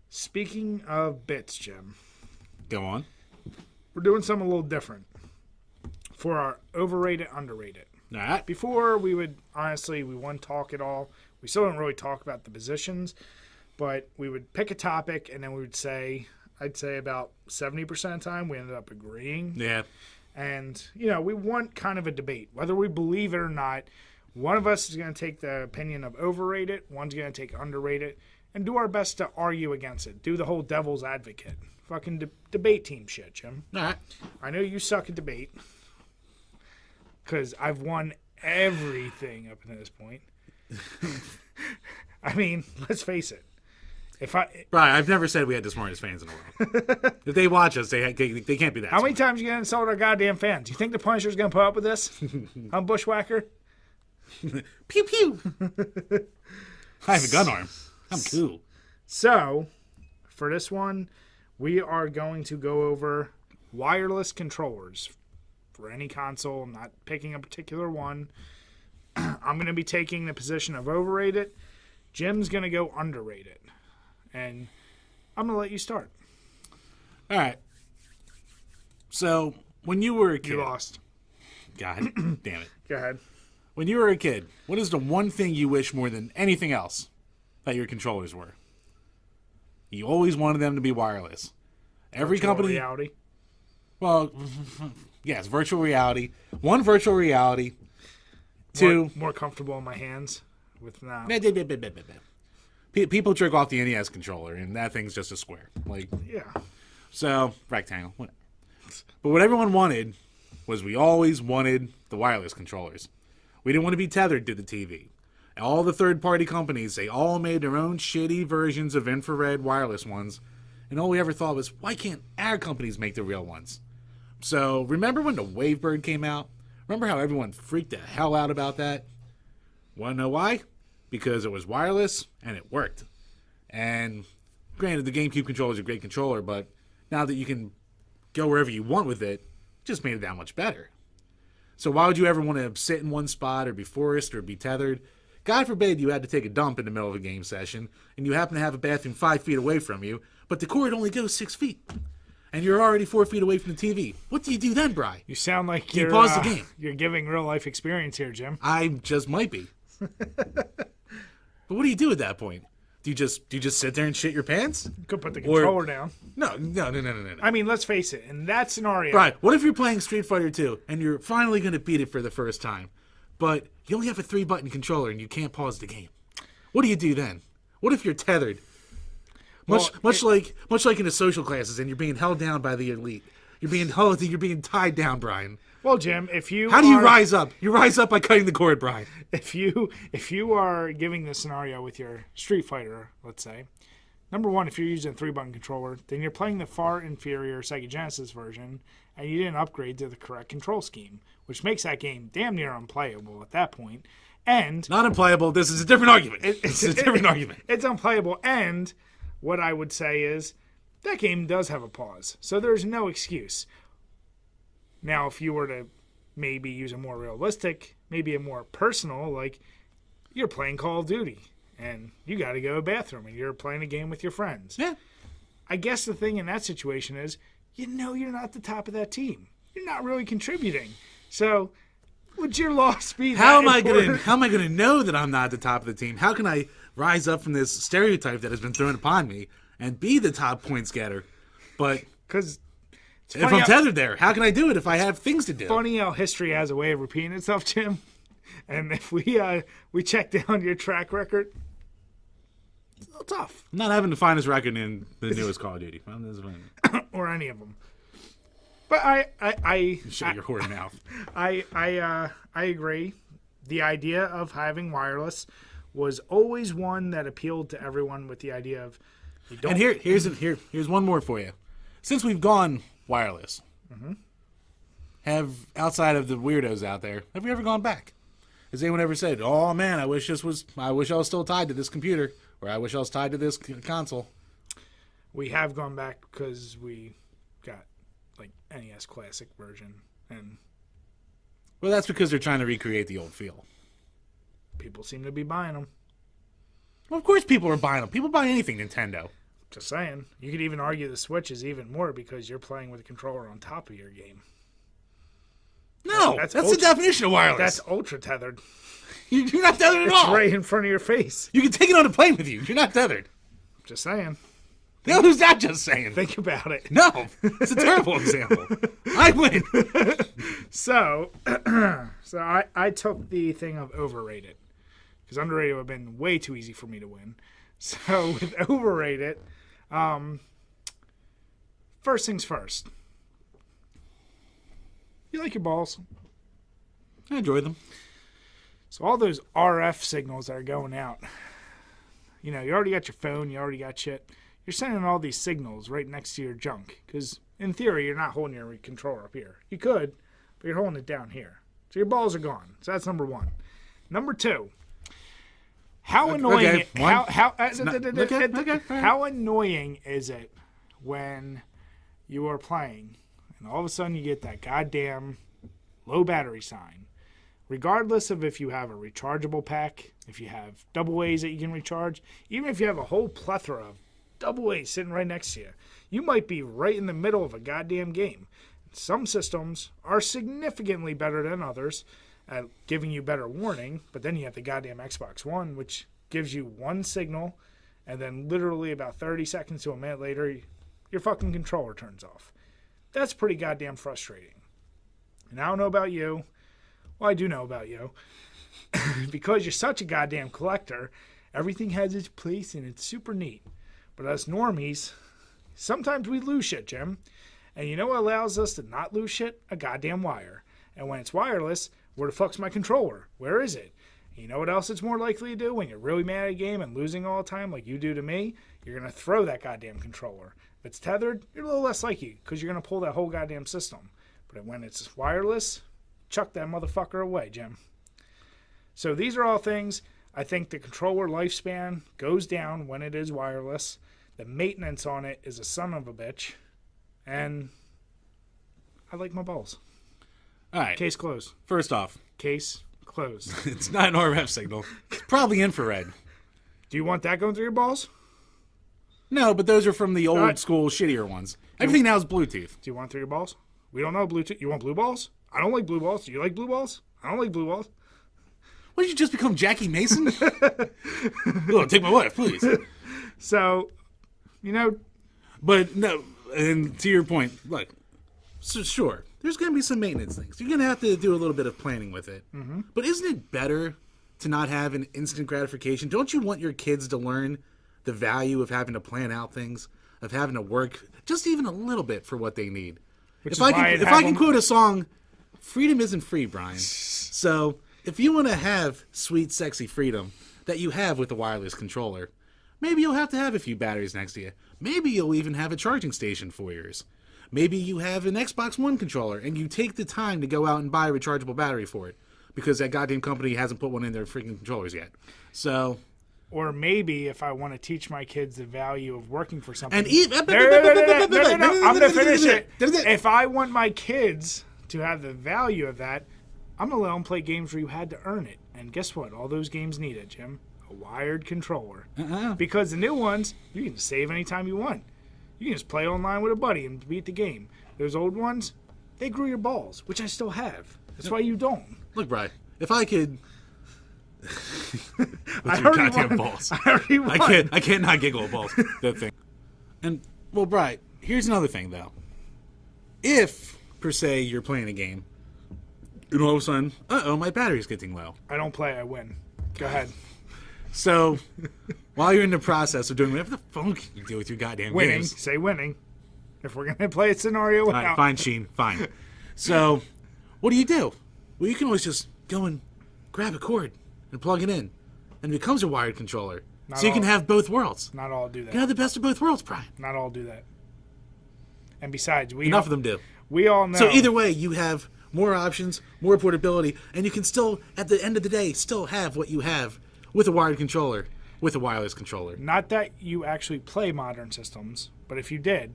Speaking of bits, Jim, Go on. we're doing something a little different for our overrated, underrated. All right. Before, we would, honestly, we wouldn't talk at all. We still don't really talk about the positions, but we would pick a topic, and then we would say, I'd say about 70% of the time, we ended up agreeing. Yeah. And, we want kind of a debate. Whether we believe it or not, one of us is going to take the opinion of overrated, one's going to take underrated, and do our best to argue against it. Do the whole devil's advocate. Fucking debate team shit, Jim. All right. I know you suck at debate because I've won everything up to this point. I mean, let's face it. Brian, I've never said we had the smartest fans in the world. If they watch us, they can't be that How many smart. times you going to insult our goddamn fans? You think the Punisher's going to put up with this? I'm Bushwhacker. Pew, pew. I have a gun arm. I'm cool. So, for this one, we are going to go over wireless controllers for any console. I'm not picking a particular one. I'm going to be taking the position of overrated. Jim's going to go underrated. And I'm going to let you start. All right. So, when you were a kid... You lost. God damn it. Go ahead. When you were a kid, what is the one thing you wish more than anything else that your controllers were? You always wanted them to be wireless. Every Virtual company... reality. Well, yes, virtual reality. One, virtual reality. Two... More comfortable in my hands with now. People jerk off the NES controller, and that thing's just a square. Yeah. So, rectangle, whatever. But what everyone wanted was we always wanted the wireless controllers. We didn't want to be tethered to the TV. All the third-party companies, they all made their own shitty versions of infrared wireless ones, and all we ever thought was, why can't our companies make the real ones? So, remember when the Wavebird came out? Remember how everyone freaked the hell out about that? Want to know why? Because it was wireless, and it worked. And granted, the GameCube controller is a great controller, but now that you can go wherever you want with it, it just made it that much better. So why would you ever want to sit in one spot or be forced or be tethered? God forbid you had to take a dump in the middle of a game session, and you happen to have a bathroom 5 feet away from you, but the cord only goes 6 feet. And you're already 4 feet away from the TV. What do you do then, Bri? You sound like you pause the game. You're giving real-life experience here, Jim. I just might be. But what do you do at that point? Do you just sit there and shit your pants? You could put the controller down. No. I mean, let's face it. In that scenario... Right. What if you're playing Street Fighter 2 and you're finally going to beat it for the first time, but you only have a 3-button controller and you can't pause the game? What do you do then? What if you're tethered? Much like in the social classes and you're being held down by the elite. You're being tied down, Brian. Well, Jim, How do you rise up? You rise up by cutting the cord, Brian. If you are giving the scenario with your Street Fighter, let's say, number one, if you're using a 3-button controller, then you're playing the far inferior Sega Genesis version, and you didn't upgrade to the correct control scheme, which makes that game damn near unplayable at that point. And not unplayable. This is a different argument. It's a different argument. It's unplayable, and what I would say is that game does have a pause, so there's no excuse. Now, if you were to maybe use a more realistic, maybe a more personal, like you're playing Call of Duty and you got to go to the bathroom and you're playing a game with your friends. Yeah. I guess the thing in that situation is, you're not the top of that team. You're not really contributing. So, would your loss be how am I going to know that I'm not the top of the team? How can I rise up from this stereotype that has been thrown upon me and be the top points getter? But because if I'm tethered there, how can I do it if I have things to do? Funny how history has a way of repeating itself, Jim. And if we check down your track record, it's a little tough. I'm not having the finest record in the newest Call of Duty. Or any of them. But I shut your whore mouth. I agree. The idea of having wireless was always one that appealed to everyone with the idea of you don't. And here's one more for you. Since we've gone wireless, have outside of the weirdos out there, have we ever gone back? Has anyone ever said, "Oh man, I wish I was still tied to this computer," or "I wish I was tied to this console"? We have gone back because we got like NES Classic version, and well, that's because they're trying to recreate the old feel. People seem to be buying them. Well, of course, people are buying them. People buy anything Nintendo. Just saying. You could even argue the Switch is even more because you're playing with a controller on top of your game. No, that's the definition of wireless. That's ultra tethered. You're not tethered at all. It's right in front of your face. You can take it on a plane with you. You're not tethered. Just saying. No, who's that just saying? Think about it. No, it's a terrible example. I win. So I took the thing of overrated because underrated would have been way too easy for me to win. So with overrated, first things first. You like your balls? I enjoy them. So all those RF signals that are going out, you already got your phone, you already got shit. You're sending all these signals right next to your junk because, in theory, you're not holding your controller up here. You could, but you're holding it down here. So your balls are gone. So that's number one. Number two, how annoying how annoying is it when you are playing and all of a sudden you get that goddamn low battery sign? Regardless of if you have a rechargeable pack, if you have double A's that you can recharge, even if you have a whole plethora of double A's sitting right next to you, you might be right in the middle of a goddamn game. Some systems are significantly better than others at giving you better warning, but then you have the goddamn Xbox One, which gives you one signal, and then literally about 30 seconds to a minute later, your fucking controller turns off. That's pretty goddamn frustrating. And I don't know about you. Well, I do know about you. Because you're such a goddamn collector, everything has its place and it's super neat. But us normies, sometimes we lose shit, Jim. And you know what allows us to not lose shit? A goddamn wire. And when it's wireless, where the fuck's my controller? Where is it? And you know what else it's more likely to do when you're really mad at a game and losing all the time like you do to me? You're going to throw that goddamn controller. If it's tethered, you're a little less likely because you're going to pull that whole goddamn system. But when it's wireless, chuck that motherfucker away, Jim. So these are all things. I think the controller lifespan goes down when it is wireless. The maintenance on it is a son of a bitch. And I like my balls. All right. Case closed. First off. Case closed. It's not an RF signal. It's probably infrared. Do you want that going through your balls? No, but those are from the old school, shittier ones. Everything now is Bluetooth. Do you want it through your balls? We don't know Bluetooth. You want blue balls? I don't like blue balls. Do you like blue balls? I don't like blue balls. What, did you just become Jackie Mason? Oh, take my wife, please. So, But no, and to your point, look, so sure, there's going to be some maintenance things. You're going to have to do a little bit of planning with it. Mm-hmm. But isn't it better to not have an instant gratification? Don't you want your kids to learn the value of having to plan out things, of having to work just even a little bit for what they need? If I can quote a song, freedom isn't free, Brian. So if you want to have sweet, sexy freedom that you have with a wireless controller, maybe you'll have to have a few batteries next to you. Maybe you'll even have a charging station for yours. Maybe you have an Xbox One controller and you take the time to go out and buy a rechargeable battery for it because that goddamn company hasn't put one in their freaking controllers yet. So, or maybe if I want to teach my kids the value of working for something. And I'm going to finish it. If I want my kids to have the value of that, I'm going to let them play games where you had to earn it. And guess what? All those games need it, Jim. A wired controller. Because the new ones, you can save anytime you want. You can just play online with a buddy and beat the game. Those old ones, they grew your balls, which I still have. That's why you don't. Look, Brian, if I could... I already goddamn won. balls. I already won. I can't not giggle at balls. That thing. And, well, Brian, here's another thing, though. If, per se, you're playing a game, and all of a sudden, my battery's getting low. I don't play, I win. Go ahead. So, while you're in the process of doing whatever the fuck you do with your goddamn winning. games. Say winning. If we're going to play a scenario All right, out. fine, Sheen, fine. So, what do? Well, you can always just go and grab a cord and plug it in. And it becomes a wired controller. So you can have both worlds. Not all do that. You can have the best of both worlds, Brian. Not all do that. And besides, enough of them do. We all know. So either way, you have more options, more portability, and you can still, at the end of the day, still have what you have with a wired controller, with a wireless controller. Not that you actually play modern systems, but if you did,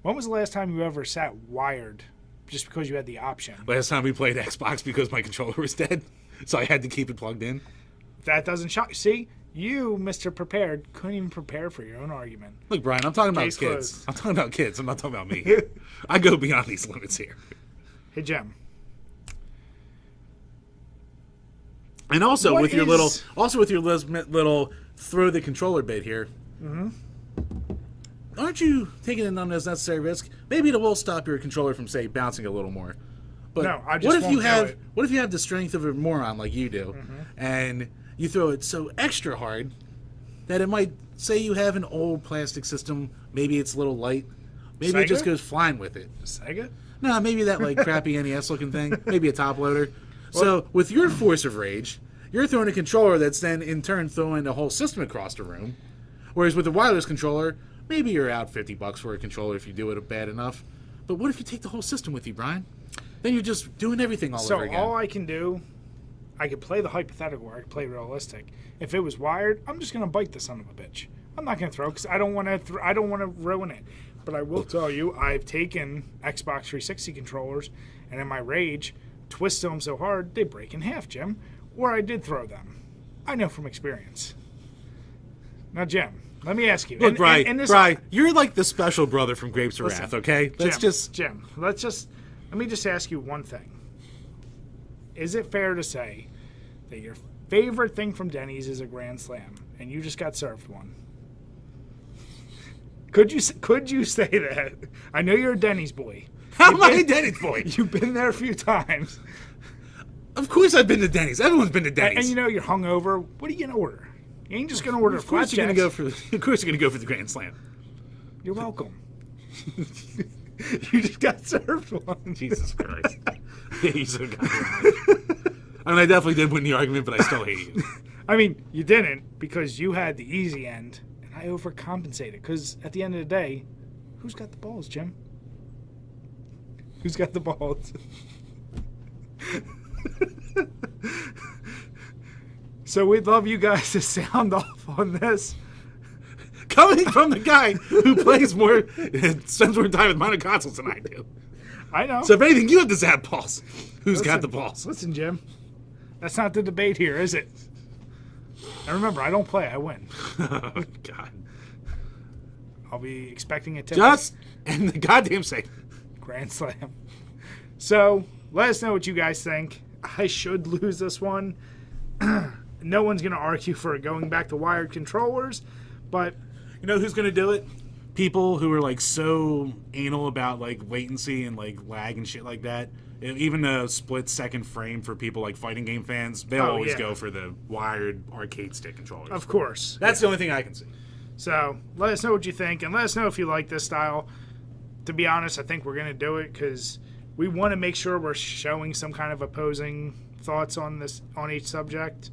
when was the last time you ever sat wired just because you had the option? Last time we played Xbox because my controller was dead, so I had to keep it plugged in. That doesn't shock. See, You, Mr. Prepared, couldn't even prepare for your own argument. Look, Brian, I'm talking about Case kids. closed. I'm talking about kids. I'm not talking about me here. I go beyond these limits here. Hey, Jim. And also What with your is- little throw the controller bit here. Mm-hmm. Aren't you taking an unnecessary risk? Maybe it will stop your controller from, say, bouncing a little more. But No, I just what if won't you do have it. what if you have the strength of a moron like you do, and you throw it so extra hard that it might, say you have an old plastic system, maybe it's a little light, maybe it just Sega? goes flying with it. Sega? No, maybe that like crappy NES looking thing, maybe a top loader. So with your force of rage, you're throwing a controller that's then in turn throwing the whole system across the room. Whereas with a wireless controller, maybe you're out $50 for a controller if you do it bad enough. But what if you take the whole system with you, Brian? Then you're just doing everything all over again. So all I can do, I could play the hypothetical or I could play realistic. If it was wired, I'm just going to bite the son of a bitch. I'm not going to throw because I don't want to. I don't want to ruin it. But I will tell you, I've taken Xbox 360 controllers and in my rage, twisted them so hard they break in half, Jim. Or I did throw them. I know from experience. Now, Jim, let me ask you. Look, Brian, and this, Brian, you're like the special brother from Grapes of Wrath, okay? Jim, let me just ask you one thing. Is it fair to say that your favorite thing from Denny's is a Grand Slam, and you just got served one? Could you say that? I know you're a Denny's boy. How am I a Denny's boy? You've been there a few times. Of course I've been to Denny's. Everyone's been to Denny's. And you know you're hungover. What are you gonna order? You ain't just gonna order of course you're flapjacks. of course you're gonna go for the Grand Slam. You're welcome. You just got served one. Jesus Christ. Yeah, you so goddamn right. I mean, I definitely did win the argument, but I still hate you. I mean, you didn't because you had the easy end, and I overcompensated. Because at the end of the day, who's got the balls, Jim? Who's got the balls? So we'd love you guys to sound off on this. Coming from the guy who plays more, spends more time with minor consoles than I do. I know. So if anything, you have the zap balls. Who's got the balls? Listen, Jim. That's not the debate here, is it? And remember, I don't play, I win. Oh, God. I'll be expecting a tip. Just and the goddamn sake. Grand Slam. So, let us know what you guys think. I should lose this one. No one's going to argue for going back to wired controllers, but You know who's going to do it? People who are like so anal about like latency and like lag and shit like that. Even a split-second frame for people like fighting game fans, they'll always go for the wired arcade stick controllers. of course. That's the only thing I can see. So, let us know what you think, and let us know if you like this style. To be honest, I think we're going to do it because we want to make sure we're showing some kind of opposing thoughts on each subject.